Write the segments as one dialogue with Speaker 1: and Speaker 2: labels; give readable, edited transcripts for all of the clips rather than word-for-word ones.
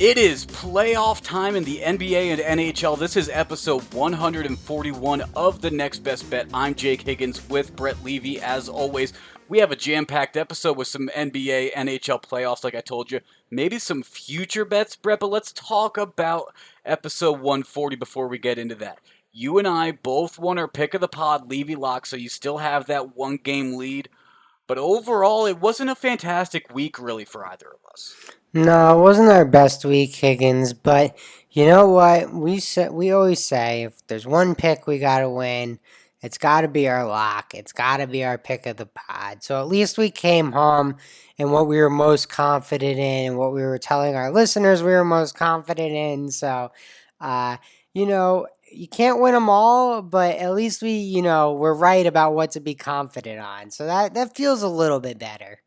Speaker 1: It is playoff time in the NBA and NHL. This is episode 141 of The Next Best Bet. I'm Jake Higgins with Brett Levy. As always, we have a jam-packed episode with some NBA, NHL playoffs, like I told you. Maybe some future bets, Brett, but let's talk about episode 140 before we get into that. You and I both won our pick of the pod, Levy Lock, so you still have that one-game lead. But overall, it wasn't a fantastic week, really, for either of us.
Speaker 2: No, it wasn't our best week, Higgins, but you know what? We always say if there's one pick we gotta win, it's gotta be our lock. It's gotta be our pick of the pod. So at least we came home in what we were most confident in and what we were telling our listeners we were most confident in. So uh, you can't win them all, but at least we're right about what to be confident on. So that feels a little bit better.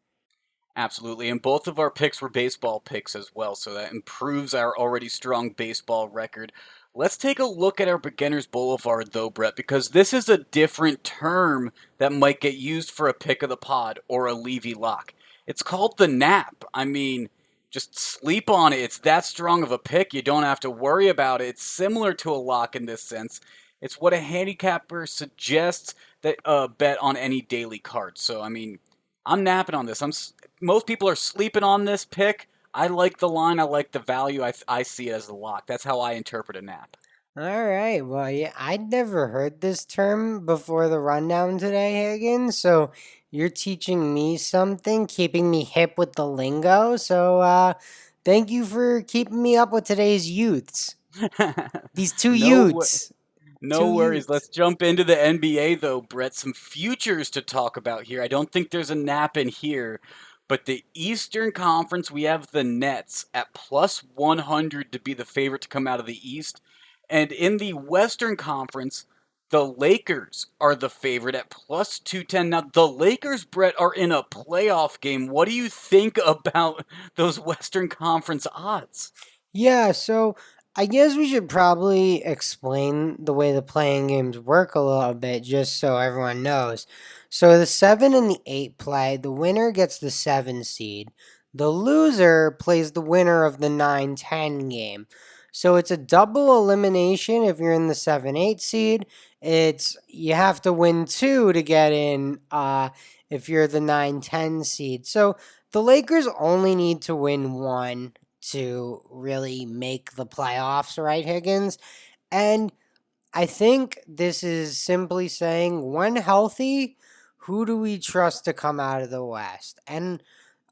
Speaker 1: Absolutely, and both of our picks were baseball picks as well, so that improves our already strong baseball record. Let's take a look at our Beginner's Boulevard, though, Brett, because this is a different term that might get used for a pick of the pod or a Levy lock. It's called the nap. I mean, just sleep on it. It's that strong of a pick. You don't have to worry about it. It's similar to a lock in this sense. It's what a handicapper suggests that bet on any daily card. So, I mean, I'm napping on this. Most people are sleeping on this pick. I like the line. I like the value. I see it as a lock. That's how I interpret a nap.
Speaker 2: All right. Well, yeah, I'd never heard this term before the rundown today, Higgins. So you're teaching me something, keeping me hip with the lingo. So thank you for keeping me up with today's youths. These two
Speaker 1: no,
Speaker 2: youths.
Speaker 1: no
Speaker 2: Two
Speaker 1: worries.
Speaker 2: youths.
Speaker 1: Let's jump into the NBA though, Brett. Some futures to talk about here. I don't think there's a nap in here, but the Eastern Conference, we have the Nets at plus 100 to be the favorite to come out of the East. And in the Western Conference, the Lakers are the favorite at plus 210. Now, the Lakers, Brett, are in a playoff game. What do you think about those Western Conference odds?
Speaker 2: Yeah, so I guess we should probably explain the way the playing games work a little bit just so everyone knows. So the 7 and the 8 play, the winner gets the 7 seed. The loser plays the winner of the 9-10 game. So it's a double elimination if you're in the 7-8 seed. It's you have to win 2 to get in if you're the 9-10 seed. So the Lakers only need to win 1 to really make the playoffs, right, Higgins? And I think this is simply saying when healthy, who do we trust to come out of the West? And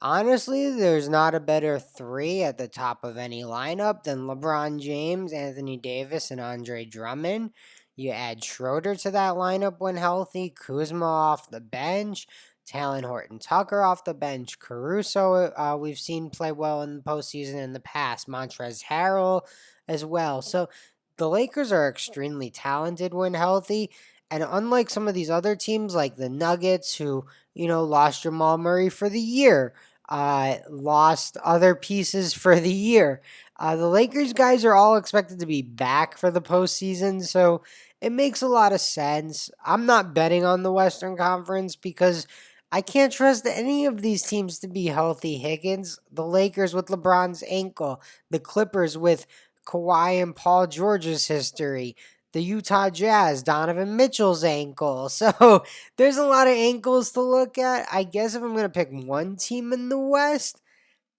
Speaker 2: honestly, there's not a better three at the top of any lineup than LeBron James, Anthony Davis, and Andre Drummond. You add Schroeder to that lineup when healthy, Kuzma off the bench, Talon Horton Tucker off the bench, Caruso, we've seen play well in the postseason in the past, Montrezl Harrell as well. So the Lakers are extremely talented when healthy. And unlike some of these other teams like the Nuggets, who, lost Jamal Murray for the year, lost other pieces for the year, the Lakers guys are all expected to be back for the postseason. So it makes a lot of sense. I'm not betting on the Western Conference because I can't trust any of these teams to be healthy, Higgins. The Lakers with LeBron's ankle, the Clippers with Kawhi and Paul George's history, the Utah Jazz, Donovan Mitchell's ankle. So there's a lot of ankles to look at. I guess if I'm going to pick one team in the West,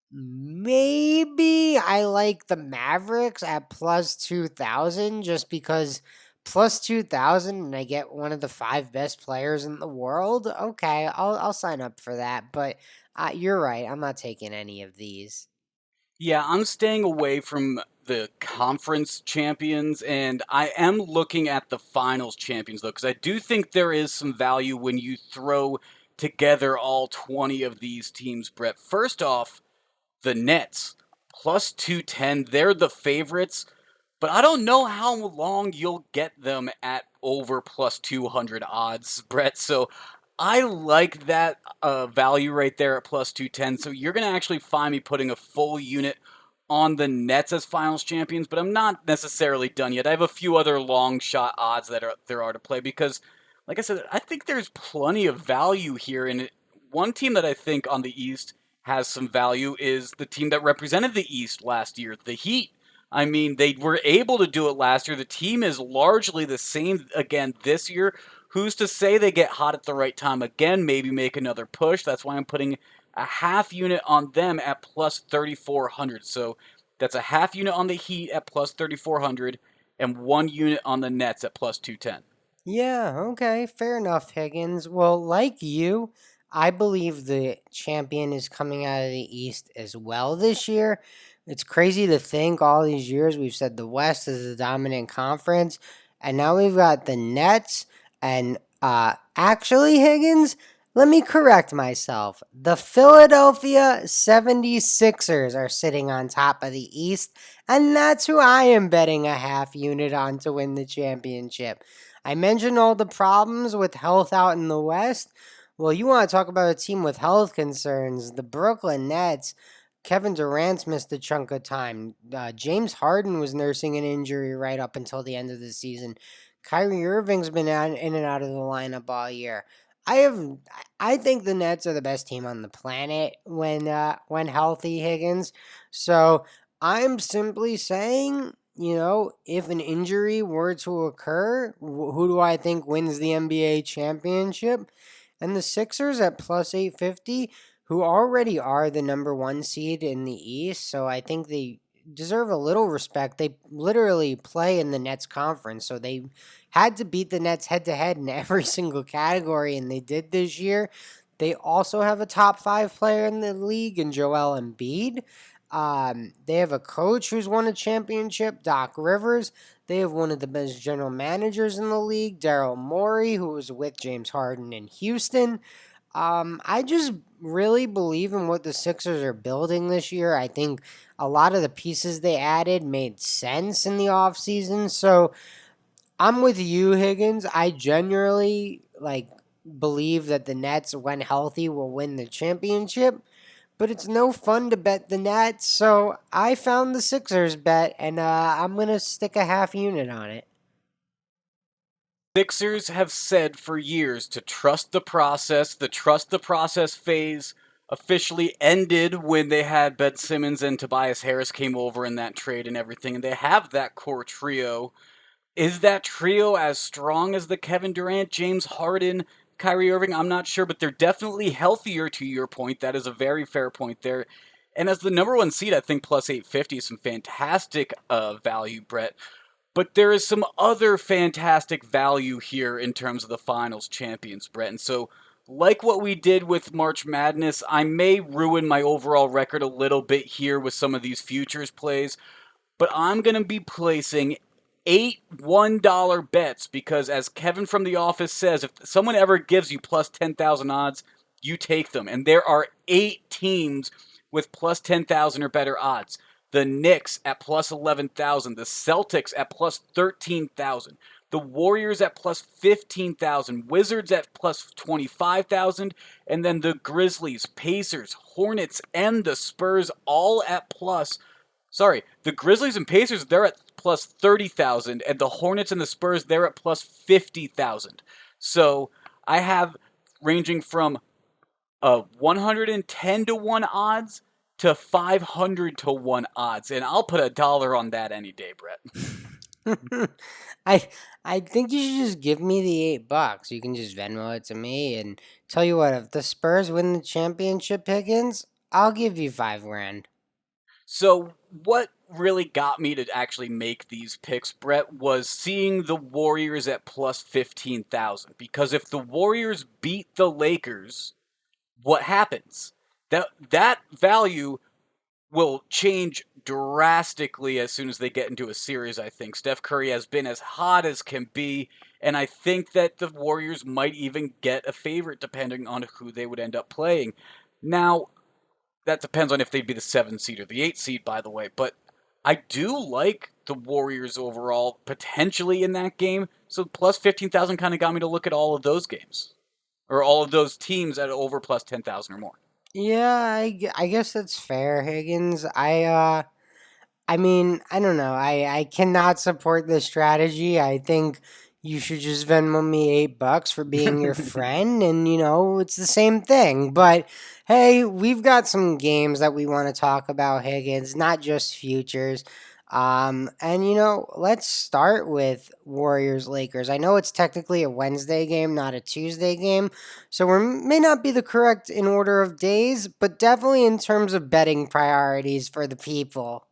Speaker 2: maybe I like the Mavericks at plus 2,000 just because plus 2,000 and I get one of the 5 best players in the world. Okay, I'll sign up for that. But you're right. I'm not taking any of these.
Speaker 1: Yeah, I'm staying away from the conference champions, and I am looking at the finals champions, though, because I do think there is some value when you throw together all 20 of these teams, Brett. First off, the Nets, plus 210, they're the favorites, but I don't know how long you'll get them at over plus 200 odds, Brett. So I like that value right there at plus 210. So you're going to actually find me putting a full unit on the Nets as finals champions, but I'm not necessarily done yet. I have a few other long shot odds there are to play because, like I said, I think there's plenty of value here. And one team that I think on the East has some value is the team that represented the East last year, the Heat. I mean, they were able to do it last year. The team is largely the same again this year. Who's to say they get hot at the right time again, maybe make another push? That's why I'm putting a half unit on them at plus 3,400. So that's a half unit on the Heat at plus 3,400 and 1 unit on the Nets at plus 210.
Speaker 2: Yeah, okay, fair enough, Higgins. Well, like you, I believe the champion is coming out of the East as well this year. It's crazy to think all these years we've said the West is the dominant conference, and now we've got the Nets. And actually, Higgins, let me correct myself. The Philadelphia 76ers are sitting on top of the East, and that's who I am betting a half unit on to win the championship. I mentioned all the problems with health out in the West. Well, you want to talk about a team with health concerns. The Brooklyn Nets. Kevin Durant's missed a chunk of time. James Harden was nursing an injury right up until the end of the season. Kyrie Irving's been in and out of the lineup all year. I have, I think the Nets are the best team on the planet when healthy, Higgins. So I'm simply saying, if an injury were to occur, who do I think wins the NBA championship? And the Sixers at plus 850, who already are the number one seed in the East, so I think they deserve a little respect. They literally play in the Nets conference, so they had to beat the Nets head to head in every single category, and they did this year. They also have a top five player in the league in Joel Embiid. They have a coach who's won a championship, Doc Rivers. They have one of the best general managers in the league, Daryl Morey, who was with James Harden in Houston. I just really believe in what the Sixers are building this year. I think a lot of the pieces they added made sense in the offseason. So I'm with you, Higgins. I genuinely believe that the Nets, when healthy, will win the championship. But it's no fun to bet the Nets, so I found the Sixers bet, and I'm gonna stick a half unit on it.
Speaker 1: Sixers have said for years to trust the process. The trust the process phase officially ended when they had Ben Simmons and Tobias Harris came over in that trade and everything, and they have that core trio. Is that trio as strong as the Kevin Durant, James Harden, Kyrie Irving? I'm not sure, but they're definitely healthier to your point. That is a very fair point there. And as the number one seed, I think plus 850 is some fantastic value, Brett. But there is some other fantastic value here in terms of the finals champions, Brett. And so, like what we did with March Madness, I may ruin my overall record a little bit here with some of these futures plays, but I'm going to be placing eight $1 bets because, as Kevin from The Office says, if someone ever gives you plus 10,000 odds, you take them. And there are 8 teams with plus 10,000 or better odds. The Knicks at plus 11,000, the Celtics at plus 13,000, the Warriors at plus 15,000, Wizards at plus 25,000, and then the Grizzlies, Pacers, Hornets, and the Spurs all at plus. Sorry, the Grizzlies and Pacers, they're at plus 30,000, and the Hornets and the Spurs, they're at plus 50,000. So I have ranging from 110 to 1 odds to 500 to 1 odds. And I'll put $1 on that any day, Brett.
Speaker 2: I I think you should just give me the $8. You can just Venmo it to me and tell you what, if the Spurs win the championship, Higgins, I'll give you 5 grand.
Speaker 1: So, what really got me to actually make these picks, Brett, was seeing the Warriors at plus 15,000. Because if the Warriors beat the Lakers, what happens? That value will change drastically as soon as they get into a series, I think. Steph Curry has been as hot as can be, and I think that the Warriors might even get a favorite depending on who they would end up playing. Now, that depends on if they'd be the 7 seed or the 8 seed, by the way, but I do like the Warriors overall potentially in that game. So plus 15,000 kind of got me to look at all of those games or all of those teams at over plus 10,000 or more.
Speaker 2: Yeah, I guess that's fair, Higgins. I mean, I don't know. I cannot support this strategy. I think You should just Venmo me $8 for being your friend, and it's the same thing. But hey, we've got some games that we want to talk about, Higgins, not just futures. And let's start with Warriors Lakers. I know it's technically a Wednesday game, not a Tuesday game, so we may not be the correct in order of days, but definitely in terms of betting priorities for the people.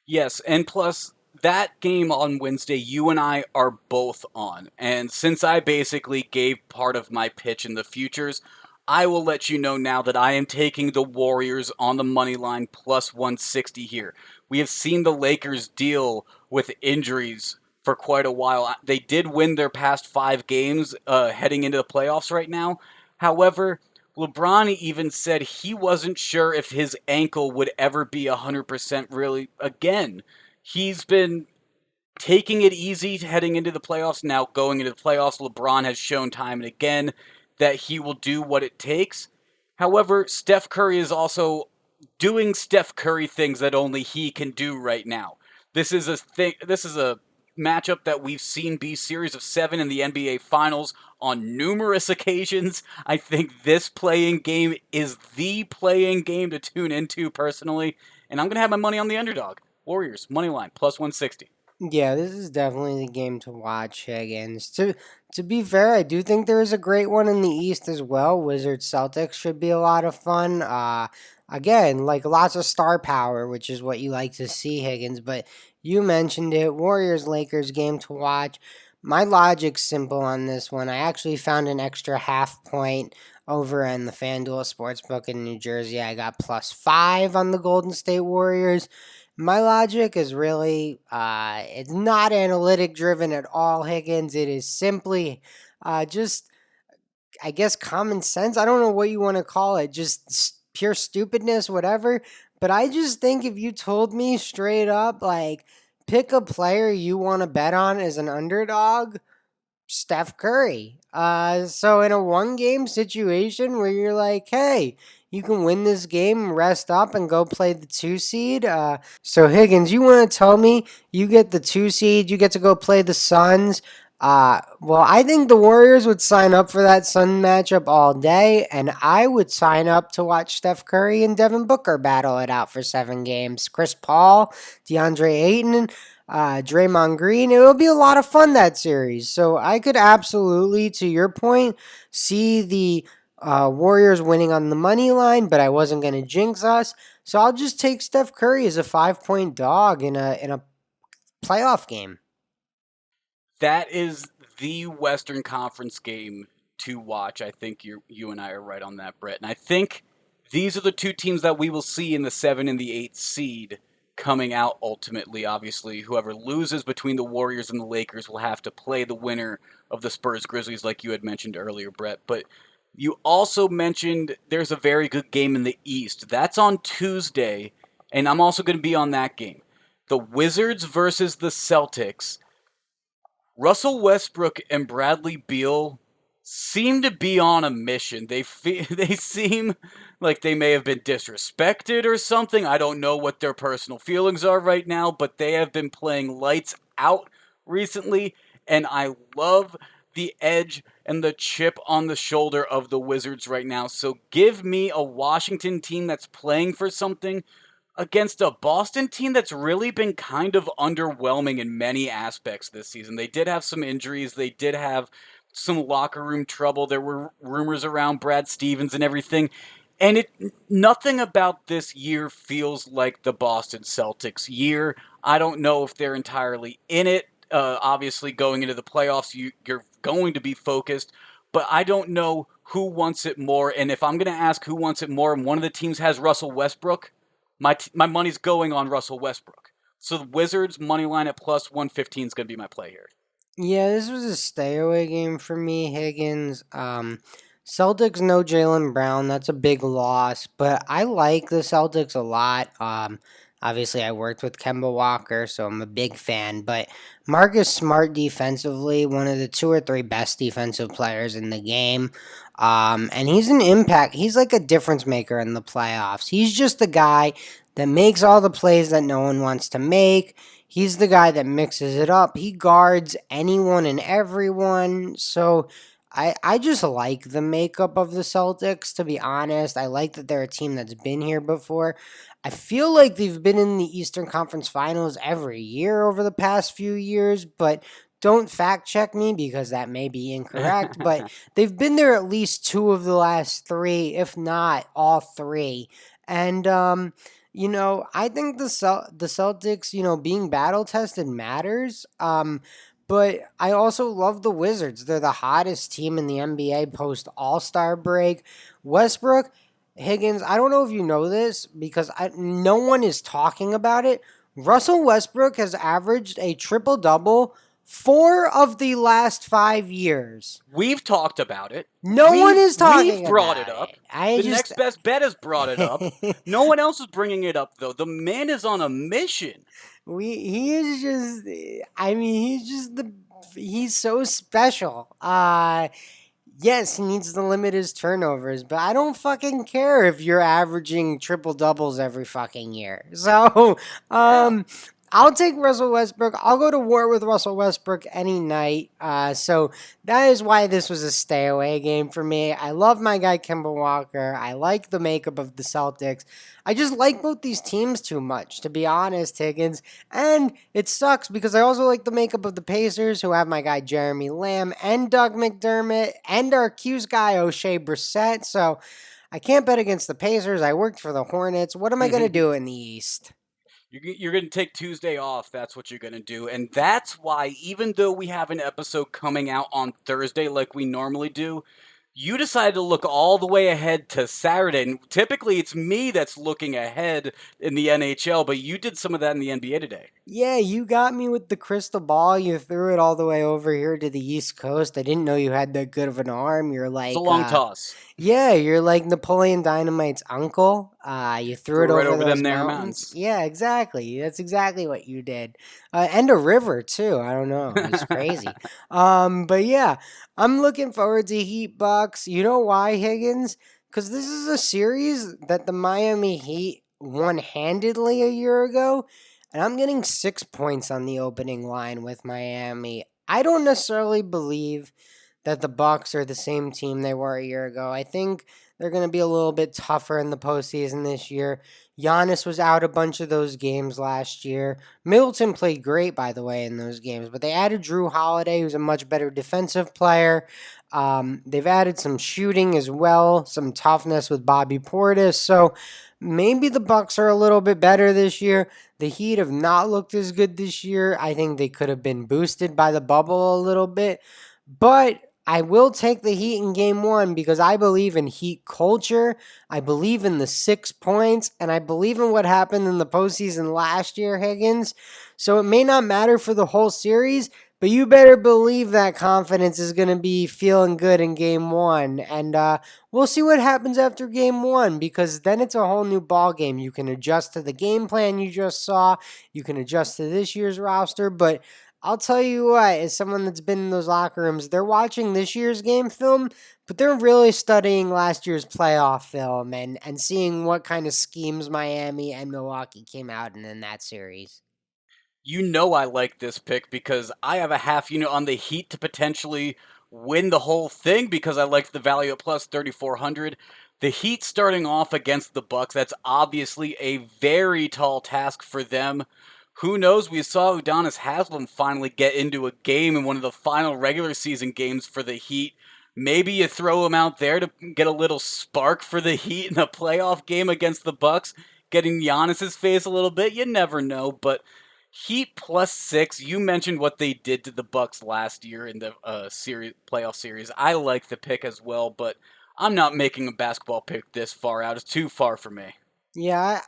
Speaker 1: Yes, and plus that game on Wednesday, you and I are both on. And since I basically gave part of my pitch in the futures, I will let you know now that I am taking the Warriors on the money line plus 160 here. We have seen the Lakers deal with injuries for quite a while. They did win their past 5 games heading into the playoffs right now. However, LeBron even said he wasn't sure if his ankle would ever be 100% really again. He's been taking it easy heading into the playoffs. Now, going into the playoffs, LeBron has shown time and again that he will do what it takes. However, Steph Curry is also doing Steph Curry things that only he can do right now. This is a matchup that we've seen be series of 7 in the NBA finals on numerous occasions. I think this playing game is the playing game to tune into personally, and I'm going to have my money on the underdog. Warriors money line plus 160.
Speaker 2: Yeah, this is definitely the game to watch, Higgins. To be fair, I do think there is a great one in the East as well. Wizards Celtics should be a lot of fun. Again, like lots of star power, which is what you like to see, Higgins. But you mentioned it, Warriors Lakers game to watch. My logic's simple on this one. I actually found an extra half point over in the FanDuel Sportsbook in New Jersey. I got +5 on the Golden State Warriors. My logic is really, it's not analytic driven at all, Higgins. It is simply just, I guess, common sense. I don't know what you want to call it, just pure stupidness, whatever. But I just think if you told me straight up, like, pick a player you want to bet on as an underdog, Steph Curry. So in a one game situation where you're like, hey, you can win this game, rest up, and go play the 2 seed. So Higgins, you want to tell me you get the 2 seed, you get to go play the Suns. Well, I think the Warriors would sign up for that Sun matchup all day, and I would sign up to watch Steph Curry and Devin Booker battle it out for 7 games. Chris Paul, DeAndre Ayton, Draymond Green. It will be a lot of fun that series. So I could absolutely, to your point, see the Warriors winning on the money line, but I wasn't going to jinx us. So I'll just take Steph Curry as a 5 point dog in a playoff game.
Speaker 1: That is the Western Conference game to watch. I think you and I are right on that, Brett. And I think these are the two teams that we will see in the 7 and the 8 seed coming out ultimately. Obviously, whoever loses between the Warriors and the Lakers will have to play the winner of the Spurs Grizzlies, like you had mentioned earlier, Brett. But you also mentioned there's a very good game in the East. That's on Tuesday, and I'm also going to be on that game. The Wizards versus the Celtics. Russell Westbrook and Bradley Beal seem to be on a mission. They seem like they may have been disrespected or something. I don't know what their personal feelings are right now, but they have been playing lights out recently, and I love the edge and the chip on the shoulder of the Wizards right now. So give me a Washington team that's playing for something against a Boston team that's really been kind of underwhelming in many aspects this season. They did have some injuries, they did have some locker room trouble. There were rumors around Brad Stevens and everything. And nothing about this year feels like the Boston Celtics year. I don't know if they're entirely in it. Obviously, going into the playoffs, you're going to be focused, but I don't know who wants it more. And if I'm going to ask who wants it more, and one of the teams has Russell Westbrook, my money's going on Russell Westbrook. So the Wizards money line at plus 115 is going to be my play here.
Speaker 2: Yeah, this was a stay away game for me, Higgins. Celtics no Jalen Brown. That's a big loss, but I like the Celtics a lot. Obviously, I worked with Kemba Walker, so I'm a big fan. But Marcus Smart defensively, one of the 2 or 3 best defensive players in the game. And he's an impact. He's like a difference maker in the playoffs. He's just the guy that makes all the plays that no one wants to make. He's the guy that mixes it up. He guards anyone and everyone. So I just like the makeup of the Celtics, to be honest. I like that they're a team that's been here before. I feel like they've been in the Eastern Conference Finals every year over the past few years, but don't fact check me because that may be incorrect. But they've been there at least two of the last three, if not all three. And I think the Celtics, being battle tested matters. But I also love the Wizards. They're the hottest team in the NBA post All Star break. Westbrook, Higgins. I don't know if you know this because no one is talking about it. Russell Westbrook has averaged a triple double 4 of the last 5 years.
Speaker 1: We've talked about it.
Speaker 2: No one is
Speaker 1: We've
Speaker 2: talking
Speaker 1: brought it
Speaker 2: about
Speaker 1: up.
Speaker 2: it. I
Speaker 1: The
Speaker 2: just
Speaker 1: next best bet has brought it up. No one else is bringing it up though. The man is on a mission.
Speaker 2: he is just I mean he's so special. Yes, he needs to limit his turnovers, but I don't fucking care if you're averaging triple doubles every fucking year. So,
Speaker 1: Yeah.
Speaker 2: I'll take Russell Westbrook. I'll go to war with Russell Westbrook any night. So that is why this was a stay away game for me. I love my guy Kemba Walker. I like the makeup of the Celtics. I just like both these teams too much, to be honest, Higgins. And it sucks because I also like the makeup of the Pacers, who have my guy Jeremy Lamb and Doug McDermott and our Q's guy O'Shea Brissett. So I can't bet against the Pacers. I worked for the Hornets. What am I going to do in the East?
Speaker 1: You're going to take Tuesday off. That's what you're going to do. And that's why, even though we have an episode coming out on Thursday like we normally do, you decided to look all the way ahead to Saturday. And typically it's me that's looking ahead in the NHL, but you did some of that in the NBA today.
Speaker 2: Yeah, you got me with the crystal ball. You threw it all the way over here to the East Coast. I didn't know you had that good of an arm.
Speaker 1: It's a long toss.
Speaker 2: Yeah, you're like Napoleon Dynamite's uncle. You threw it
Speaker 1: Threw right
Speaker 2: over
Speaker 1: over them
Speaker 2: those
Speaker 1: there
Speaker 2: mountains.
Speaker 1: mountains.
Speaker 2: Yeah, exactly. That's exactly what you did. And a river too. I don't know. It's crazy. But yeah, I'm looking forward to Heat Bucks. You know why, Higgins? Because this is a series that the Miami Heat won handedly a year ago, and I'm getting 6 points on the opening line with Miami. I don't necessarily believe that the Bucks are the same team they were a year ago. I think they're going to be a little bit tougher in the postseason this year. Giannis was out a bunch of those games last year. Middleton played great, by the way, in those games, but they added Drew Holiday, who's a much better defensive player. They've added some shooting as well, some toughness with Bobby Portis. So maybe the Bucks are a little bit better this year. The Heat have not looked as good this year. I think they could have been boosted by the bubble a little bit, but I will take the Heat in game one because I believe in Heat culture. I believe in the 6 points, and I believe in what happened in the postseason last year, Higgins. So it may not matter for the whole series, but you better believe that confidence is going to be feeling good in game one. And we'll see what happens after game one because then it's a whole new ball game. You can adjust to the game plan you just saw. You can adjust to this year's roster, but I'll tell you what, as someone that's been in those locker rooms, they're watching this year's game film, but they're really studying last year's playoff film and seeing what kind of schemes Miami and Milwaukee came out in that series.
Speaker 1: You know I like this pick because I have a half unit on the Heat to potentially win the whole thing because I like the value at plus 3,400. The Heat starting off against the Bucks, that's obviously a very tall task for them. Who knows? We saw Udonis Haslem finally get into a game in one of the final regular season games for the Heat. Maybe you throw him out there to get a little spark for the Heat in the playoff game against the Bucks, getting Giannis's face a little bit. You never know, but Heat plus 6. You mentioned what they did to the Bucks last year in the series playoff series. I like the pick as well, but I'm not making a basketball pick this far out. It's too far for me.
Speaker 2: Yeah,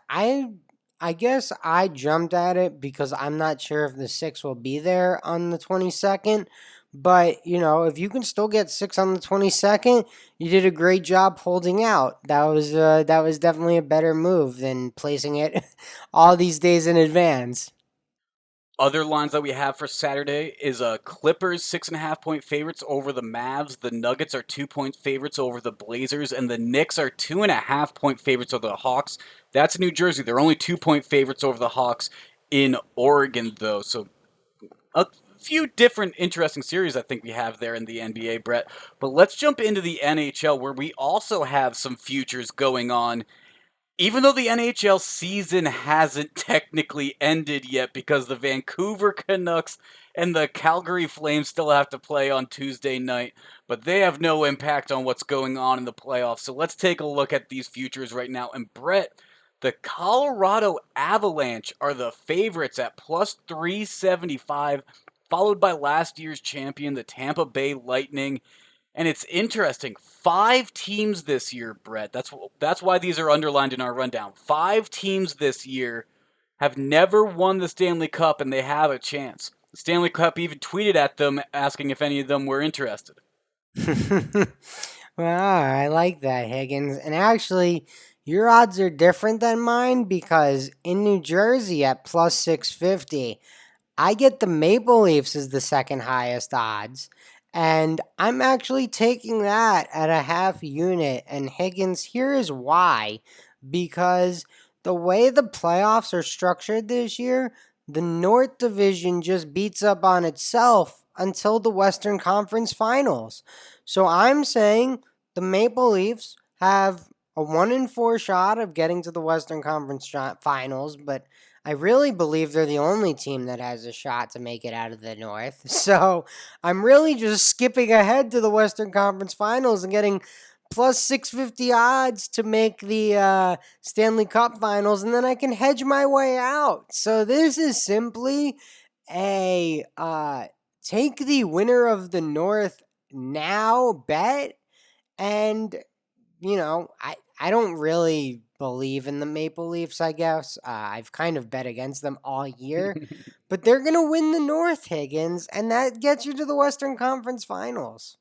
Speaker 2: I guess I jumped at it because I'm not sure if the 6 will be there on the 22nd. But, if you can still get 6 on the 22nd, you did a great job holding out. That was definitely a better move than placing it all these days in advance.
Speaker 1: Other lines that we have for Saturday is Clippers 6.5 point favorites over the Mavs. The Nuggets are 2 point favorites over the Blazers, and the Knicks are 2.5 point favorites over the Hawks. That's in New Jersey. They're only 2 point favorites over the Hawks in Oregon, though. So a few different interesting series I think we have there in the NBA, Brett. But let's jump into the NHL, where we also have some futures going on, even though the NHL season hasn't technically ended yet, because the Vancouver Canucks and the Calgary Flames still have to play on Tuesday night, but they have no impact on what's going on in the playoffs. So let's take a look at these futures right now. And Brett, the Colorado Avalanche are the favorites at plus 375, followed by last year's champion, the Tampa Bay Lightning. And it's interesting. 5 teams this year, Brett. That's why these are underlined in our rundown. 5 teams this year have never won the Stanley Cup, and they have a chance. The Stanley Cup even tweeted at them asking if any of them were interested.
Speaker 2: Well, I like that, Higgins. And actually, your odds are different than mine because in New Jersey at plus 650, I get the Maple Leafs as the second highest odds. And I'm actually taking that at a half unit. And Higgins, here is why. Because the way the playoffs are structured this year, the North Division just beats up on itself until the Western Conference Finals. So I'm saying the Maple Leafs have a 1 in 4 shot of getting to the Western Conference Finals, but I really believe they're the only team that has a shot to make it out of the North. So I'm really just skipping ahead to the Western Conference Finals and getting plus 650 odds to make the Stanley Cup Finals, and then I can hedge my way out. So this is simply a take the winner of the North now bet. And I don't really believe in the Maple Leafs, I guess. I've kind of bet against them all year. But they're going to win the North, Higgins, and that gets you to the Western Conference Finals.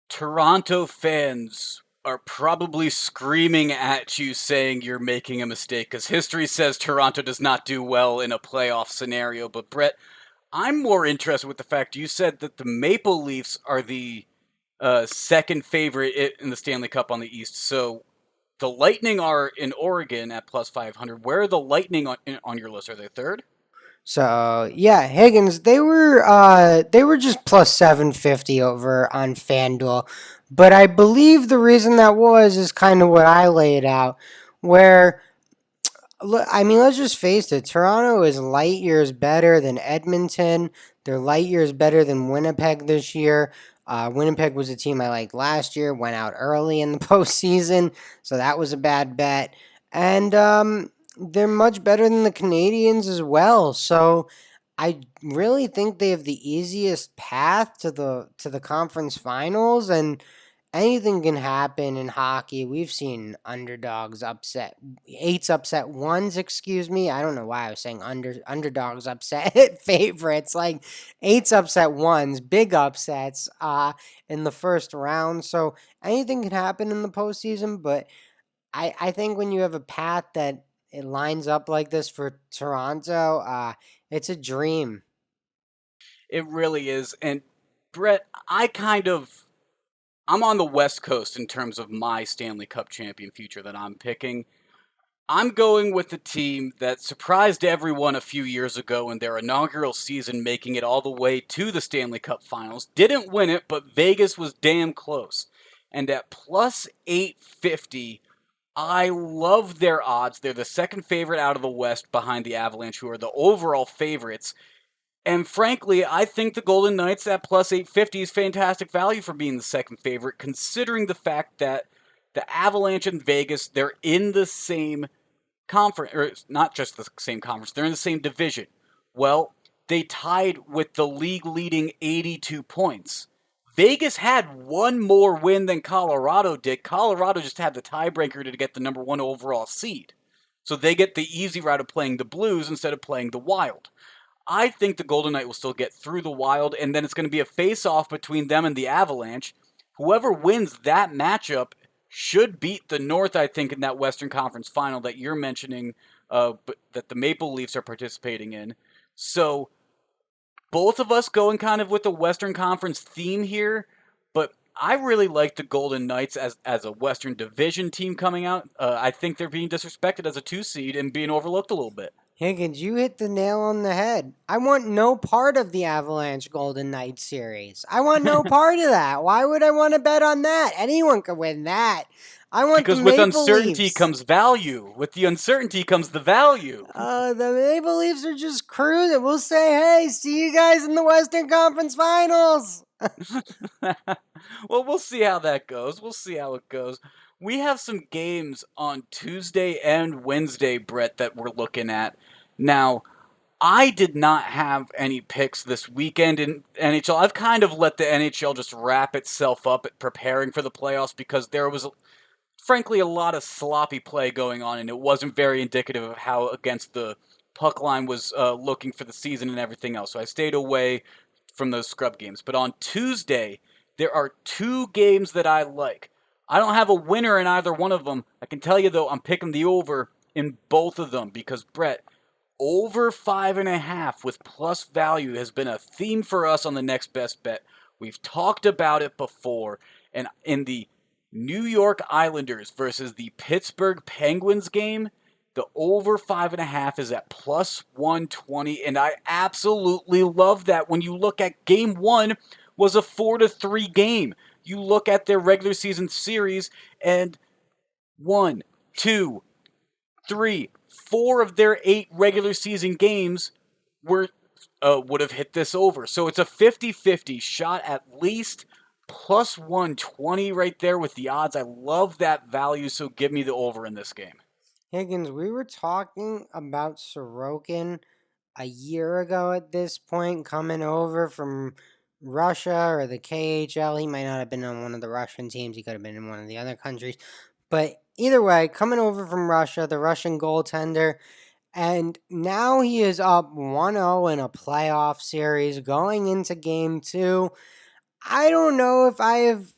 Speaker 1: Toronto fans are probably screaming at you saying you're making a mistake, because history says Toronto does not do well in a playoff scenario. But Brett, I'm more interested with the fact you said that the Maple Leafs are the second favorite in the Stanley Cup on the East. So the Lightning are in Oregon at plus 500. Where are the Lightning on your list? Are they third?
Speaker 2: So yeah, Higgins, they were just plus 750 over on FanDuel. But I believe the reason that was is kind of what I laid out, where I mean, let's just face it. Toronto is light years better than Edmonton. They're light years better than Winnipeg this year. Winnipeg was a team I liked last year, went out early in the postseason, so that was a bad bet. And they're much better than the Canadians as well. So I really think they have the easiest path to the conference finals, and anything can happen in hockey. We've seen underdogs upset, eights upset ones. Excuse me. I don't know why I was saying underdogs upset favorites. Like eights upset ones, big upsets. In the first round. So anything can happen in the postseason. But I think when you have a path that it lines up like this for Toronto, it's a dream.
Speaker 1: It really is. And Brett, I'm on the West Coast in terms of my Stanley Cup champion future that I'm picking. I'm going with the team that surprised everyone a few years ago in their inaugural season, making it all the way to the Stanley Cup Finals. Didn't win it, but Vegas was damn close. And at plus 850, I love their odds. They're the second favorite out of the West behind the Avalanche, who are the overall favorites. And frankly, I think the Golden Knights at plus 850 is fantastic value for being the second favorite, considering the fact that the Avalanche and Vegas, they're in the same conference, or not just the same conference, they're in the same division. Well, they tied with the league leading 82 points. Vegas had one more win than Colorado did. Colorado just had the tiebreaker to get the number one overall seed. So they get the easy route of playing the Blues instead of playing the Wild. I think the Golden Knight will still get through the Wild, and then it's going to be a face-off between them and the Avalanche. Whoever wins that matchup should beat the North, I think, in that Western Conference Final that you're mentioning, that the Maple Leafs are participating in. So both of us going kind of with the Western Conference theme here, but I really like the Golden Knights as a Western Division team coming out. I think they're being disrespected as a 2 seed and being overlooked a little bit.
Speaker 2: Higgins, you hit the nail on the head. I want no part of the Avalanche Golden Knights series. I want no part of that. Why would I want to bet on that? Anyone could win that. I want the
Speaker 1: Because with
Speaker 2: Maple
Speaker 1: uncertainty
Speaker 2: Leafs.
Speaker 1: comes value. With the uncertainty comes the value.
Speaker 2: The Maple Leafs are just cruising. We'll say, hey, see you guys in the Western Conference Finals.
Speaker 1: Well, we'll see how that goes. We'll see how it goes. We have some games on Tuesday and Wednesday, Brett, that we're looking at. Now, I did not have any picks this weekend in NHL. I've kind of let the NHL just wrap itself up at preparing for the playoffs because there was, frankly, a lot of sloppy play going on, and it wasn't very indicative of how against the puck line was looking for the season and everything else. So I stayed away from those scrub games. But on Tuesday, there are two games that I like. I don't have a winner in either one of them. I can tell you, though, I'm picking the over in both of them because, Brett, over 5.5 with plus value has been a theme for us on the next best bet. We've talked about it before, and in the New York Islanders versus the Pittsburgh Penguins game, the over 5.5 is at plus 120, and I absolutely love that. When you look at game one, was a 4-3 game. You look at their regular season series, and 1, 2, 3, 4 of their 8 regular season games were would have hit this over. So it's a 50-50 shot at least plus 120 right there with the odds. I love that value, so give me the over in this game.
Speaker 2: Higgins, we were talking about Sorokin a year ago at this point, coming over from Russia or the KHL. He might not have been on one of the Russian teams. He could have been in one of the other countries. But either way, coming over from Russia, the Russian goaltender, and now he is up 1-0 in a playoff series going into game two. I don't know if I have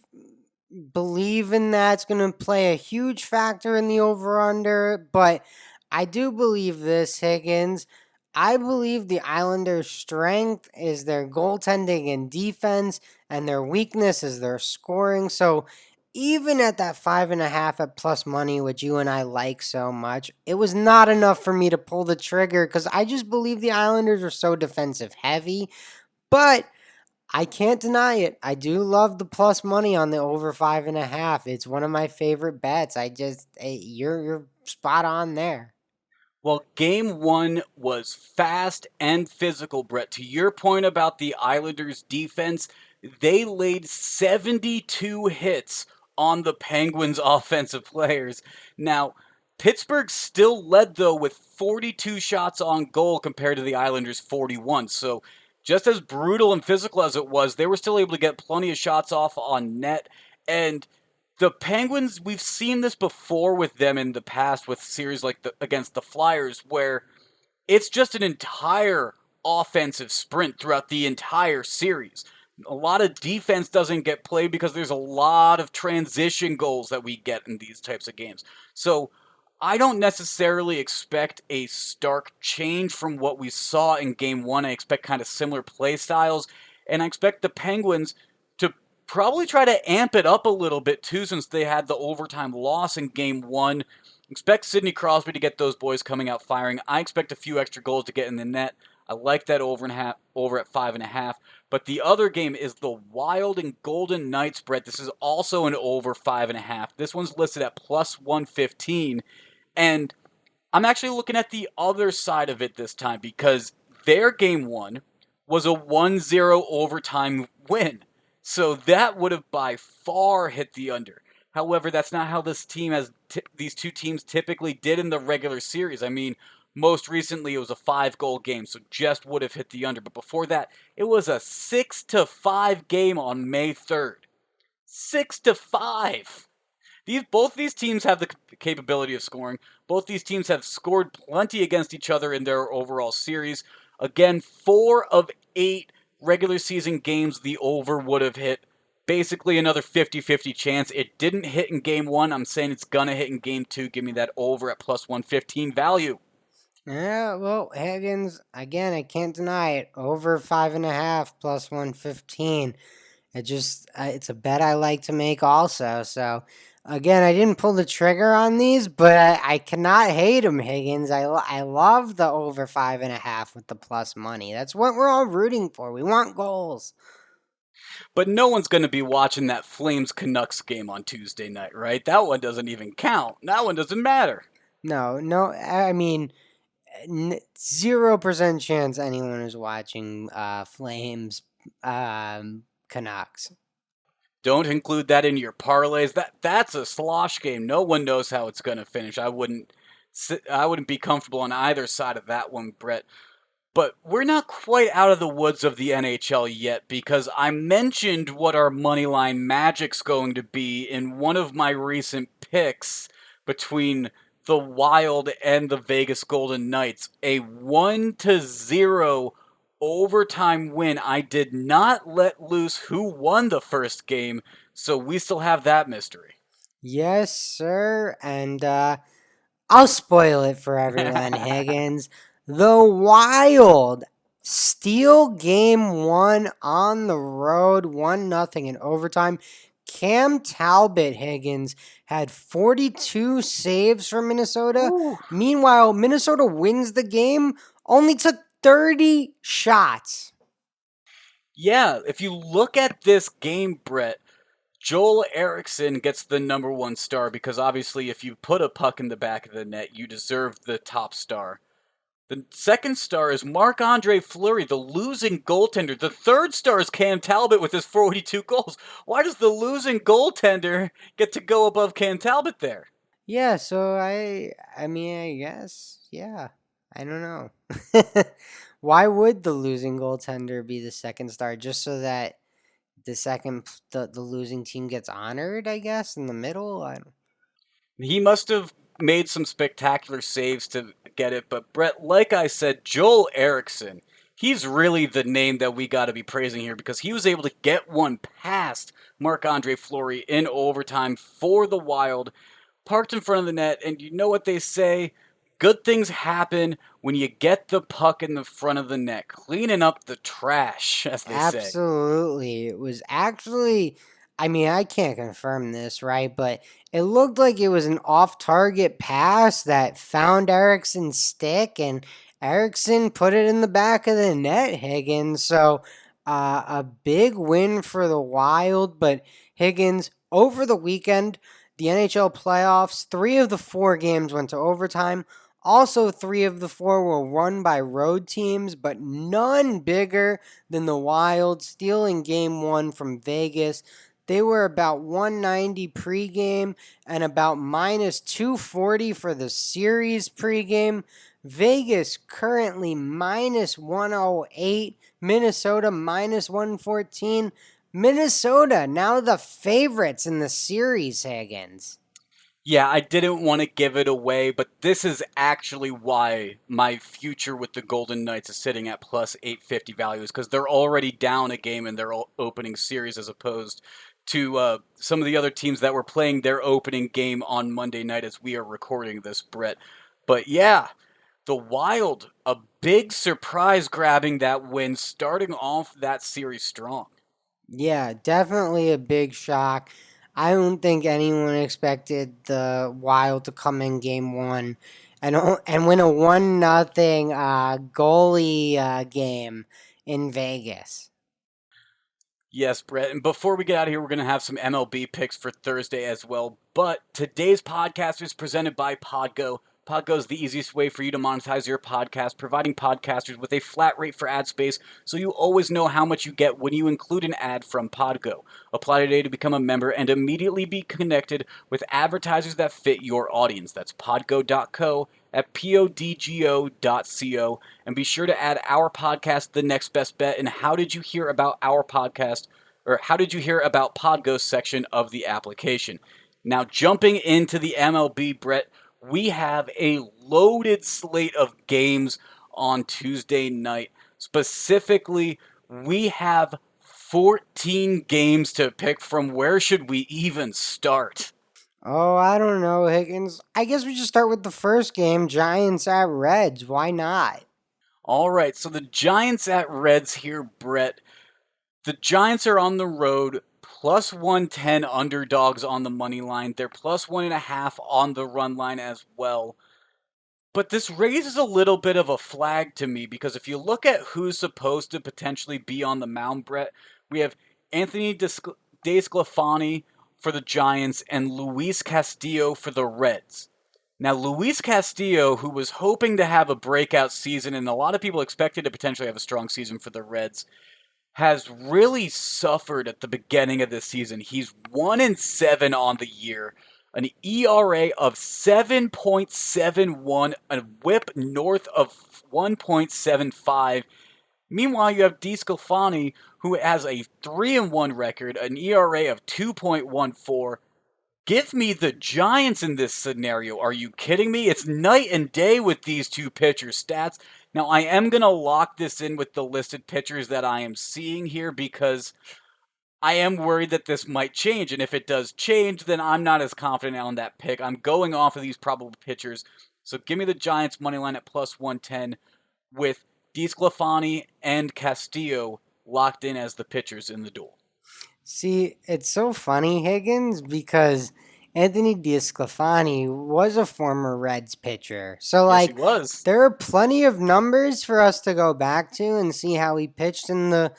Speaker 2: believe in that's going to play a huge factor in the over under, but I do believe this, Higgins. I believe the Islanders' strength is their goaltending and defense, and their weakness is their scoring. So, even at that 5.5 at plus money, which you and I like so much, it was not enough for me to pull the trigger because I just believe the Islanders are so defensive heavy. But I can't deny it. I do love the plus money on the over 5.5. It's one of my favorite bets. You're spot on there.
Speaker 1: Well, game one was fast and physical, Brett. To your point about the Islanders' defense, they laid 72 hits on the Penguins' offensive players. Now, Pittsburgh still led, though, with 42 shots on goal compared to the Islanders' 41. So, just as brutal and physical as it was, they were still able to get plenty of shots off on net. And the Penguins, we've seen this before with them in the past with series like against the Flyers, where it's just an entire offensive sprint throughout the entire series. A lot of defense doesn't get played because there's a lot of transition goals that we get in these types of games. So I don't necessarily expect a stark change from what we saw in game one. I expect kind of similar play styles, and I expect the Penguins to probably try to amp it up a little bit too, since they had the overtime loss in game one. Expect Sidney Crosby to get those boys coming out firing. I expect a few extra goals to get in the net. I like that over at 5.5. But the other game is the Wild and Golden Knights, Brett. This is also an over 5.5. This one's listed at plus 115. And I'm actually looking at the other side of it this time because their game one was a 1-0 overtime win. So that would have by far hit the under. However, that's not how these two teams typically did in the regular series. I mean, most recently it was a 5-goal game, so just would have hit the under. But before that, it was a 6-5 game on May 3rd. 6-5. Both these teams have the capability of scoring. Both these teams have scored plenty against each other in their overall series. Again, 4 of 8 regular season games the over would have hit. Basically another 50-50 chance. It didn't hit in game 1. I'm saying it's going to hit in game 2. Give me that over at plus 115 value.
Speaker 2: Yeah, well, Higgins, again, I can't deny it. Over 5.5 plus 115. It's a bet I like to make also. So Again, I didn't pull the trigger on these, but I cannot hate him, Higgins. I love the over 5.5 with the plus money. That's what we're all rooting for. We want goals.
Speaker 1: But no one's going to be watching that Flames Canucks game on Tuesday night, right? That one doesn't even count. That one doesn't matter.
Speaker 2: No, no. I mean, 0% chance anyone is watching Flames Canucks.
Speaker 1: Don't include that in your parlays. That's a slosh game. No one knows how it's going to finish. I wouldn't be comfortable on either side of that one, Brett. But we're not quite out of the woods of the NHL yet because I mentioned what our moneyline magic's going to be in one of my recent picks between the Wild and the Vegas Golden Knights. A 1-0 overtime win. I did not let loose who won the first game, so we still have that mystery.
Speaker 2: Yes, sir. And I'll spoil it for everyone, Higgins. The Wild steal game one on the road, 1-0 in overtime. Cam Talbot, Higgins, had 42 saves for Minnesota.
Speaker 1: Ooh.
Speaker 2: Meanwhile, Minnesota wins the game, only took 30 shots.
Speaker 1: Yeah, if you look at this game, Brett, Joel Eriksson gets the number one star because obviously, if you put a puck in the back of the net, you deserve the top star. The second star is Marc Andre Fleury, the losing goaltender. The third star is Cam Talbot with his 42 goals. Why does the losing goaltender get to go above Cam Talbot there?
Speaker 2: Yeah, so I mean, I guess, yeah. I don't know. Why would the losing goaltender be the second star? Just so that the losing team gets honored, I guess, in the middle? I don't.
Speaker 1: He must have made some spectacular saves to get it, but Brett, like I said, Joel Eriksson, he's really the name that we got to be praising here because he was able to get one past Marc Andre Fleury in overtime for the Wild, parked in front of the net, and you know what they say? Good things happen when you get the puck in the front of the net, cleaning up the trash, as they say.
Speaker 2: Absolutely. It was actually, I mean, I can't confirm this, right? But it looked like it was an off target pass that found Ericsson's stick, and Ericsson put it in the back of the net, Higgins. So a big win for the Wild. But Higgins, over the weekend, the NHL playoffs, 3 of the 4 games went to overtime. Also, 3 of the 4 were won by road teams, but none bigger than the Wild stealing game one from Vegas. They were about 190 pregame and about minus 240 for the series pregame. Vegas currently minus 108, Minnesota minus 114. Minnesota now the favorites in the series, Higgins.
Speaker 1: Yeah, I didn't want to give it away, but this is actually why my future with the Golden Knights is sitting at plus 850 values because they're already down a game in their opening series as opposed to some of the other teams that were playing their opening game on Monday night as we are recording this, Brett. But yeah, the Wild, a big surprise grabbing that win, starting off that series strong.
Speaker 2: Yeah, definitely a big shock. I don't think anyone expected the Wild to come in game one and win a 1-0 goalie game in Vegas.
Speaker 1: Yes, Brett. And before we get out of here, we're going to have some MLB picks for Thursday as well. But today's podcast is presented by Podgo. Podgo is the easiest way for you to monetize your podcast, providing podcasters with a flat rate for ad space so you always know how much you get when you include an ad from Podgo. Apply today to become a member and immediately be connected with advertisers that fit your audience. That's podgo.co at podgo.co. And be sure to add our podcast, The Next Best Bet, and how did you hear about our podcast, or how did you hear about Podgo section of the application. Now, jumping into the MLB, Brett, we have a loaded slate of games on Tuesday night. Specifically, we have 14 games to pick from. Where should we even start?
Speaker 2: Oh, I don't know, Higgins. I guess we should start with the first game, Giants at Reds. Why not?
Speaker 1: All right, so the Giants at Reds here, Brett. The Giants are on the road plus 110 underdogs on the money line. They're plus 1.5 on the run line as well. But this raises a little bit of a flag to me because if you look at who's supposed to potentially be on the mound, Brett, we have Anthony DeSclafani for the Giants and Luis Castillo for the Reds. Now, Luis Castillo, who was hoping to have a breakout season, and a lot of people expected to potentially have a strong season for the Reds, has really suffered at the beginning of this season. He's 1-7 on the year, an ERA of 7.71, a WHIP north of 1.75. Meanwhile, you have DeSclafani, who has a 3-1 record, an ERA of 2.14. Give me the Giants in this scenario. Are you kidding me? It's night and day with these two pitchers' stats. Now, I am going to lock this in with the listed pitchers that I am seeing here because I am worried that this might change. And if it does change, then I'm not as confident on that pick. I'm going off of these probable pitchers. So give me the Giants money line at plus 110 with DeSclafani and Castillo locked in as the pitchers in the duel.
Speaker 2: See, it's so funny, Higgins, because Anthony DeSclafani was a former Reds pitcher. So,
Speaker 1: Yes, he
Speaker 2: like,
Speaker 1: was.
Speaker 2: there are plenty of numbers for us to go back to and see how he pitched in the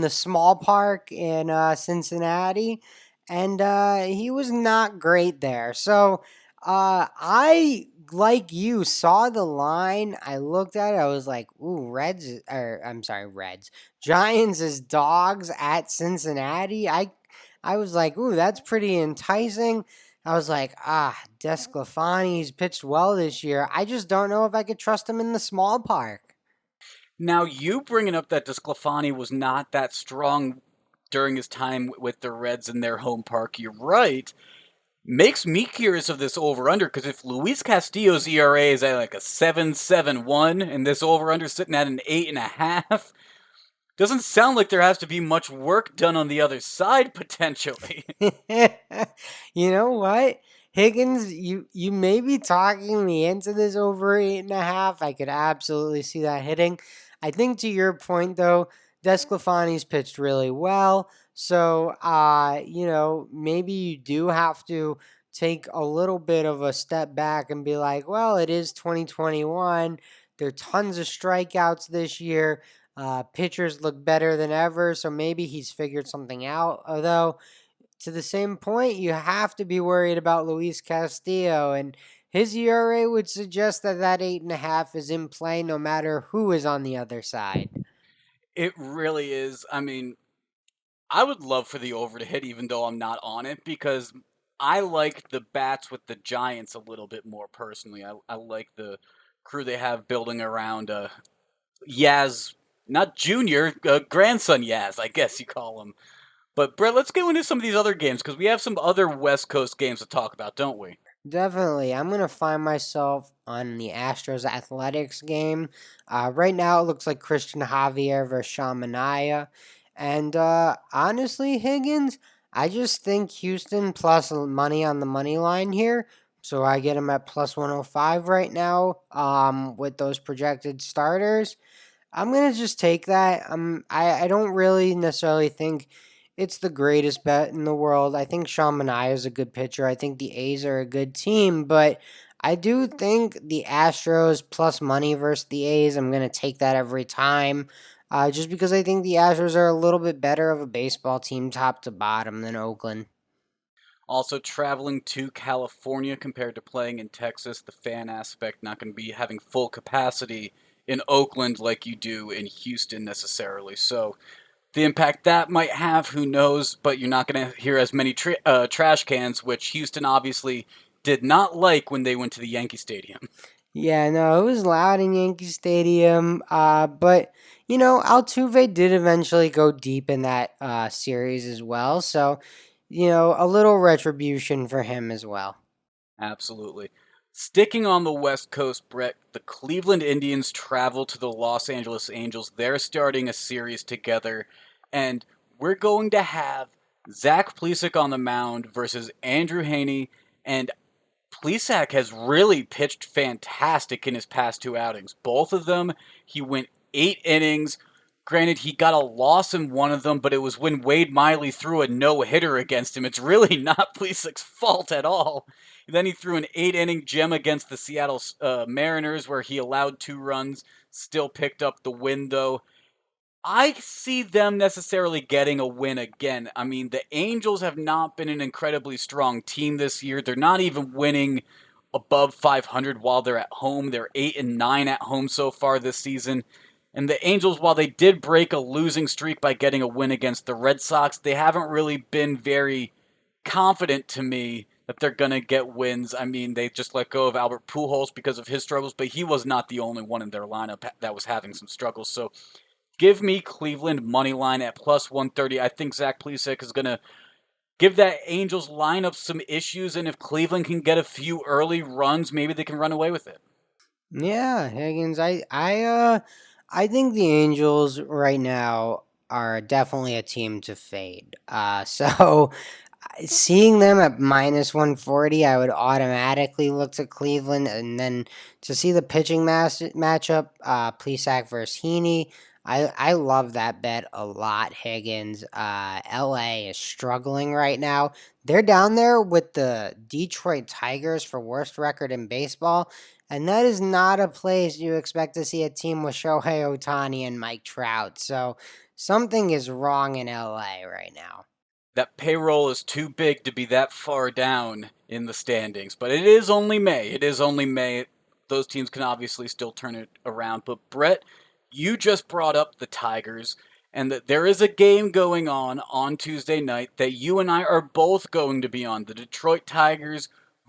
Speaker 2: small park in Cincinnati, and he was not great there. So, I like you saw the line. I looked at it. I was like, "Ooh, Reds. Giants as dogs at Cincinnati." I was like, "Ooh, that's pretty enticing." I was like, Desclafani's pitched well this year. I just don't know if I could trust him in the small park.
Speaker 1: Now, you bringing up that DeSclafani was not that strong during his time with the Reds in their home park, you're right. Makes me curious of this over under because if Luis Castillo's ERA is at like a 7.71 and this over under sitting at an 8.5, doesn't sound like there has to be much work done on the other side potentially.
Speaker 2: You know what? Higgins, you may be talking me into this over 8.5. I could absolutely see that hitting. I think to your point though, Desclafani's pitched really well. So maybe you do have to take a little bit of a step back and be like, well, it is 2021. There are tons of strikeouts this year. Pitchers look better than ever, so maybe he's figured something out. Although, to the same point, you have to be worried about Luis Castillo, and his ERA would suggest that that 8.5 is in play no matter who is on the other side.
Speaker 1: It really is. I mean, I would love for the over to hit even though I'm not on it because I like the bats with the Giants a little bit more personally. I like the crew they have building around Yaz, not Junior, grandson Yaz, I guess you call him. But Brett, let's go into some of these other games because we have some other West Coast games to talk about, don't we?
Speaker 2: Definitely. I'm going to find myself on the Astros Athletics game. Right now, it looks like Christian Javier versus Sean Manaea. And honestly, Higgins, I just think Houston plus money on the money line here. So I get him at plus 105 right now with those projected starters. I'm gonna just take that. I don't really necessarily think it's the greatest bet in the world. I think Sean Manaea is a good pitcher. I think the A's are a good team, but I do think the Astros plus money versus the A's. I'm gonna take that every time, just because I think the Astros are a little bit better of a baseball team, top to bottom, than Oakland.
Speaker 1: Also, traveling to California compared to playing in Texas, the fan aspect not going to be having full capacity in Oakland like you do in Houston necessarily. So, the impact that might have, who knows? But you're not going to hear as many trash cans, which Houston obviously did not like when they went to the Yankee Stadium.
Speaker 2: Yeah, no, it was loud in Yankee Stadium. But Altuve did eventually go deep in that series as well. So, a little retribution for him as well.
Speaker 1: Absolutely. Sticking on the West Coast, Brett, the Cleveland Indians travel to the Los Angeles Angels. They're starting a series together, and we're going to have Zach Plesac on the mound versus Andrew Haney. And Plesac has really pitched fantastic in his past two outings. Both of them, he went 8 innings, Granted, he got a loss in one of them, but it was when Wade Miley threw a no-hitter against him. It's really not Plesac's fault at all. Then he threw an 8-inning gem against the Seattle Mariners where he allowed 2 runs, still picked up the win, though. I see them necessarily getting a win again. I mean, the Angels have not been an incredibly strong team this year. They're not even winning above 500 while they're at home. They're 8-9 at home so far this season. And the Angels, while they did break a losing streak by getting a win against the Red Sox, they haven't really been very confident to me that they're going to get wins. I mean, they just let go of Albert Pujols because of his struggles, but he was not the only one in their lineup that was having some struggles. So give me Cleveland money line at plus 130. I think Zach Plesac is going to give that Angels lineup some issues, and if Cleveland can get a few early runs, maybe they can run away with it.
Speaker 2: Yeah, Higgins. I think the Angels right now are definitely a team to fade. So seeing them at -140, I would automatically look to Cleveland, and then to see the pitching matchup, Plesac versus Heaney. I love that bet a lot, Higgins. LA is struggling right now. They're down there with the Detroit Tigers for worst record in baseball, and that is not a place you expect to see a team with Shohei Ohtani and Mike Trout. So something is wrong in LA right now.
Speaker 1: That payroll is too big to be that far down in the standings, but it is only May. It is only May. Those teams can obviously still turn it around. But Brett, you just brought up the Tigers, and that there is a game going on Tuesday night that you and I are both going to be on, the Detroit Tigers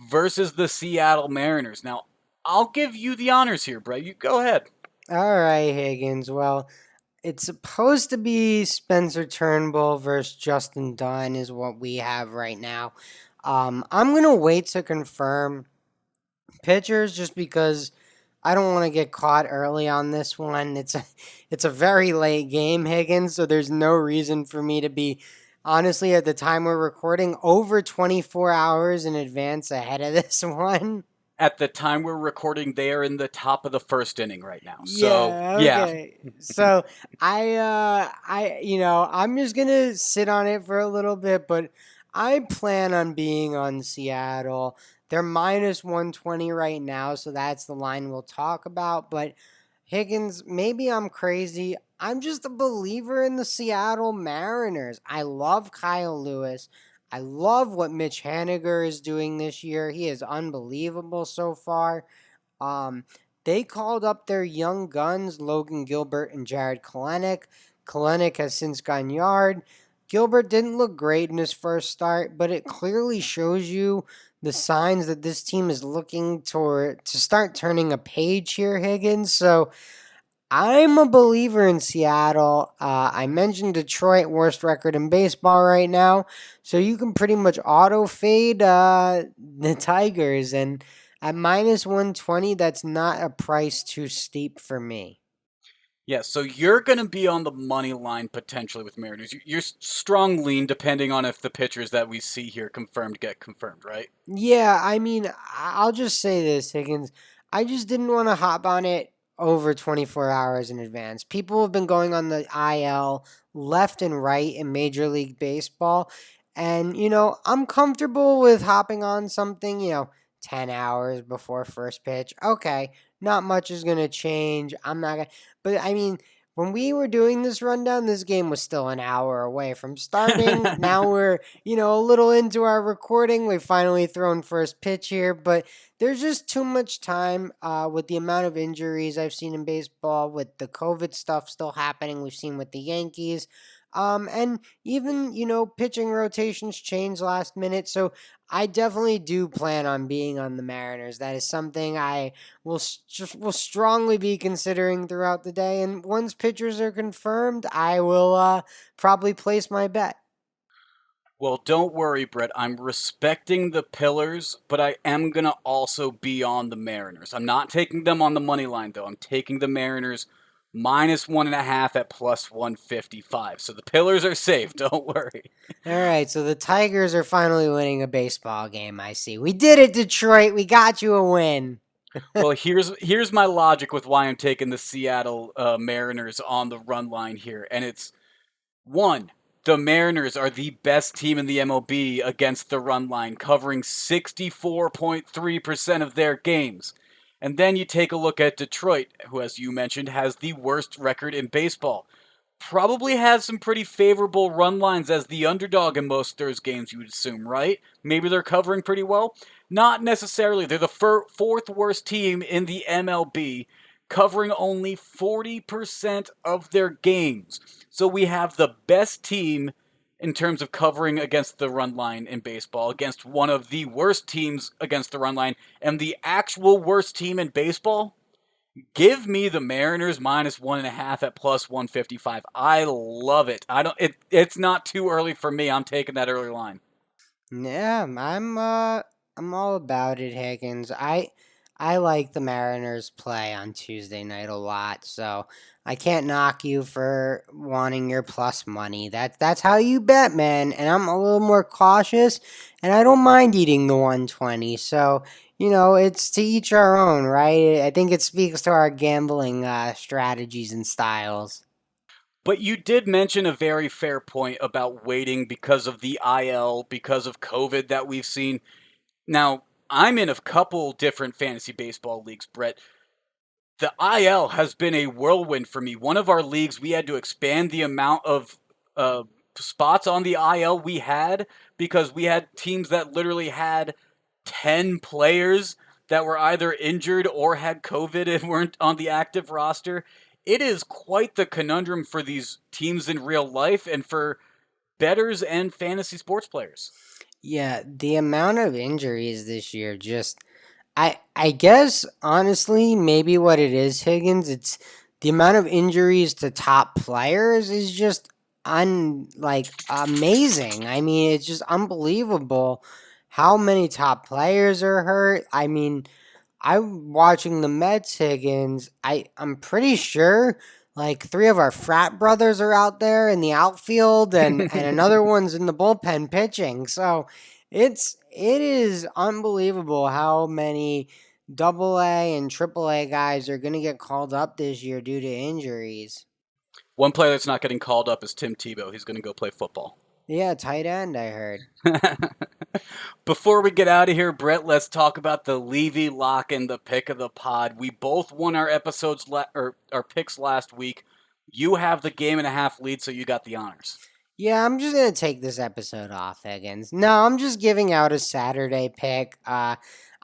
Speaker 1: versus the Seattle Mariners. Now, I'll give you the honors here, Brett. You go ahead.
Speaker 2: All right, Higgins. Well, it's supposed to be Spencer Turnbull versus Justin Dunn is what we have right now. I'm gonna wait to confirm pitchers just because I don't want to get caught early on this one. It's a very late game, Higgins, so there's no reason for me to be honestly at the time we're recording over 24 hours in advance ahead of this one.
Speaker 1: At the time we're recording, they are in the top of the first inning right now. So,
Speaker 2: Yeah,
Speaker 1: yeah,
Speaker 2: okay. So I'm just gonna sit on it for a little bit, but I plan on being on Seattle. They're -120 right now, so that's the line we'll talk about. But Higgins, maybe I'm crazy. I'm just a believer in the Seattle Mariners. I love Kyle Lewis. I love what Mitch Haniger is doing this year. He is unbelievable so far. Um, they called up their young guns, Logan Gilbert and Jared Kalenic. Kalenic has since gone yard. Gilbert didn't look great in his first start, but it clearly shows you the signs that this team is looking to start turning a page here, Higgins. So I'm a believer in Seattle. I mentioned Detroit, worst record in baseball right now. So you can pretty much auto fade the Tigers. And at -120, that's not a price too steep for me.
Speaker 1: yeah. So you're going to be on the money line potentially with Mariners. You're strong lean depending on if the pitchers that we see here confirmed get confirmed, right?
Speaker 2: Yeah, I mean, I'll just say this, Higgins. I just didn't want to hop on it over 24 hours in advance. People have been going on the IL left and right in Major League Baseball. And, I'm comfortable with hopping on something, 10 hours before first pitch. Okay, not much is going to change. I'm not going to. But, I mean, when we were doing this rundown, this game was still an hour away from starting. Now we're a little into our recording. We've finally thrown first pitch here, but there's just too much time with the amount of injuries I've seen in baseball, with the COVID stuff still happening. We've seen with the Yankees. And even, pitching rotations change last minute. So I definitely do plan on being on the Mariners. That is something I will strongly be considering throughout the day. And once pitchers are confirmed, I will probably place my bet.
Speaker 1: Well, don't worry, Brett. I'm respecting the Pillars, but I am going to also be on the Mariners. I'm not taking them on the money line, though. I'm taking the Mariners -1.5 at plus 155. So the Pillars are safe. Don't worry.
Speaker 2: All right, so the Tigers are finally winning a baseball game. I see. We did it, Detroit. We got you a win.
Speaker 1: Well, here's my logic with why I'm taking the Seattle Mariners on the run line here, and it's one. The Mariners are the best team in the MLB against the run line, covering 64.3% of their games. And then you take a look at Detroit, who, as you mentioned, has the worst record in baseball. Probably has some pretty favorable run lines as the underdog in most of those games, you would assume, right? Maybe they're covering pretty well. Not necessarily. They're the fourth worst team in the MLB, covering only 40% of their games. So we have the best team in terms of covering against the run line in baseball against one of the worst teams against the run line and the actual worst team in baseball. Give me the Mariners minus 1.5 at plus 155. I love it. I don't. It's not too early for me. I'm taking that early line.
Speaker 2: Yeah, I'm all about it, Higgins. I like the Mariners play on Tuesday night a lot, so I can't knock you for wanting your plus money. That's how you bet, man. And I'm a little more cautious, and I don't mind eating the 120. So, it's to each our own, right? I think it speaks to our gambling strategies and styles.
Speaker 1: But you did mention a very fair point about waiting because of the IL, because of COVID that we've seen. Now, I'm in a couple different fantasy baseball leagues, Brett. The IL has been a whirlwind for me. One of our leagues, we had to expand the amount of uh, spots on the IL we had because we had teams that literally had 10 players that were either injured or had COVID and weren't on the active roster. It is quite the conundrum for these teams in real life and for bettors and fantasy sports players.
Speaker 2: Yeah, the amount of injuries this year just I guess honestly, maybe what it is, Higgins, it's the amount of injuries to top players is just amazing. I mean, it's just unbelievable how many top players are hurt. I mean, I'm watching the Mets, Higgins. I'm pretty sure like three of our frat brothers are out there in the outfield, and another one's in the bullpen pitching. So it is unbelievable how many double A and triple A guys are gonna get called up this year due to injuries.
Speaker 1: One player that's not getting called up is Tim Tebow. He's going to go play football.
Speaker 2: Yeah, tight end, I heard.
Speaker 1: Before we get out of here, Brett, let's talk about the Levy lock and the pick of the pod. We both won our or our picks last week. You have the game and a half lead, so you got the honors.
Speaker 2: Yeah, I'm just gonna take this episode off, Higgins. No, I'm just giving out a Saturday pick. I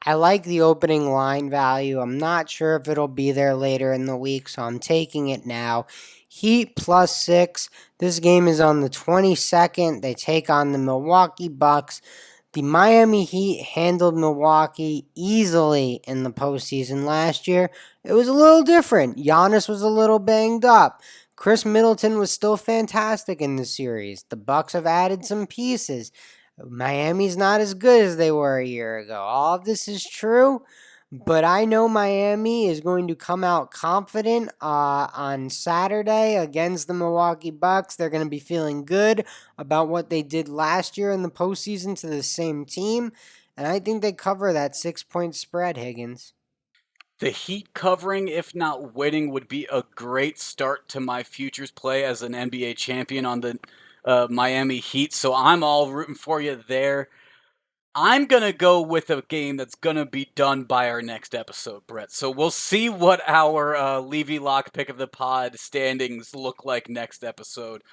Speaker 2: like the opening line value. I'm not sure if it'll be there later in the week, so I'm taking it now. Heat +6. This game is on the 22nd. They take on the Milwaukee Bucks. The Miami Heat handled Milwaukee easily in the postseason last year. It was a little different. Giannis was a little banged up. Chris Middleton was still fantastic in the series. The Bucks have added some pieces. Miami's not as good as they were a year ago. All of this is true, but I know Miami is going to come out confident on Saturday against the Milwaukee Bucks. They're going to be feeling good about what they did last year in the postseason to the same team, and I think they cover that 6 point spread, Higgins.
Speaker 1: The Heat covering, if not winning, would be a great start to my futures play as an NBA champion on the Miami Heat. So I'm all rooting for you there. I'm going to go with a game that's going to be done by our next episode, Brett. So we'll see what our Levy Lock pick of the pod standings look like next episode.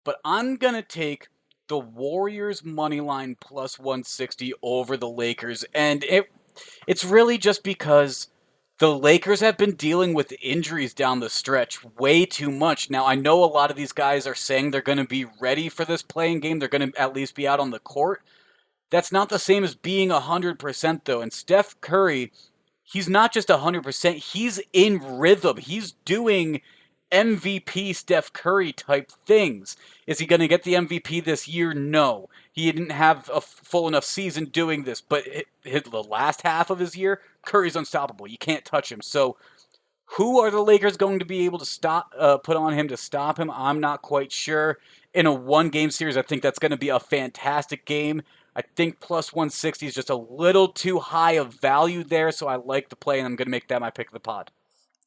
Speaker 1: But I'm going to take the Warriors money line plus 160 over the Lakers. And it's really just because the Lakers have been dealing with injuries down the stretch way too much. Now, I know a lot of these guys are saying they're going to be ready for this playing game. They're going to at least be out on the court. That's not the same as being 100%, though. And Steph Curry, he's not just 100%, he's in rhythm. He's doing MVP Steph Curry type things. Is he going to get the MVP this year? No. He didn't have a full enough season doing this, but the last half of his year, Curry's unstoppable. You can't touch him. So, who are the Lakers going to be able to put on him to stop him? I'm not quite sure. in a one-game series. I think that's going to be a fantastic game. I think plus 160 is just a little too high of value there, so I like the play, and I'm going to make that my pick of the pod.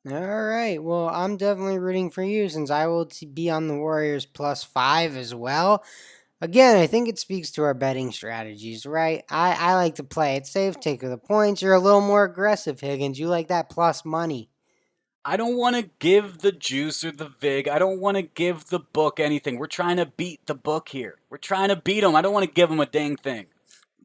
Speaker 2: All right. Well, I'm definitely rooting for you since I will be on the Warriors +5 as well. Again, I think it speaks to our betting strategies, right? I like to play it safe, take the points. You're a little more aggressive, Higgins. You like that plus money.
Speaker 1: I don't want to give the juice or the vig. I don't want to give the book anything. We're trying to beat the book here. We're trying to beat them. I don't want to give them a dang thing.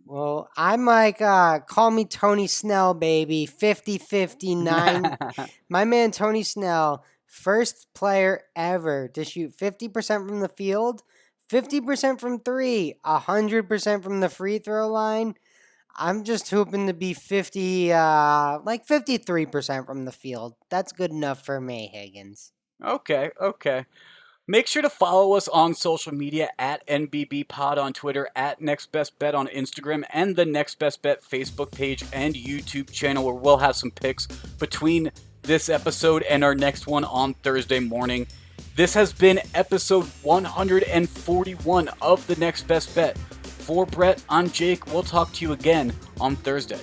Speaker 2: Well, I'm like, call me Tony Snell, baby. 50-59. My man Tony Snell, first player ever to shoot 50% from the field, 50% from three, 100% from the free throw line. I'm just hoping to be 53% from the field. That's good enough for me, Higgins.
Speaker 1: Okay, okay. Make sure to follow us on social media at NBB Pod on Twitter, at Next Best Bet on Instagram, and the Next Best Bet Facebook page and YouTube channel, where we'll have some picks between this episode and our next one on Thursday morning. This has been episode 141 of the Next Best Bet. For Brett, I'm Jake. We'll talk to you again on Thursday.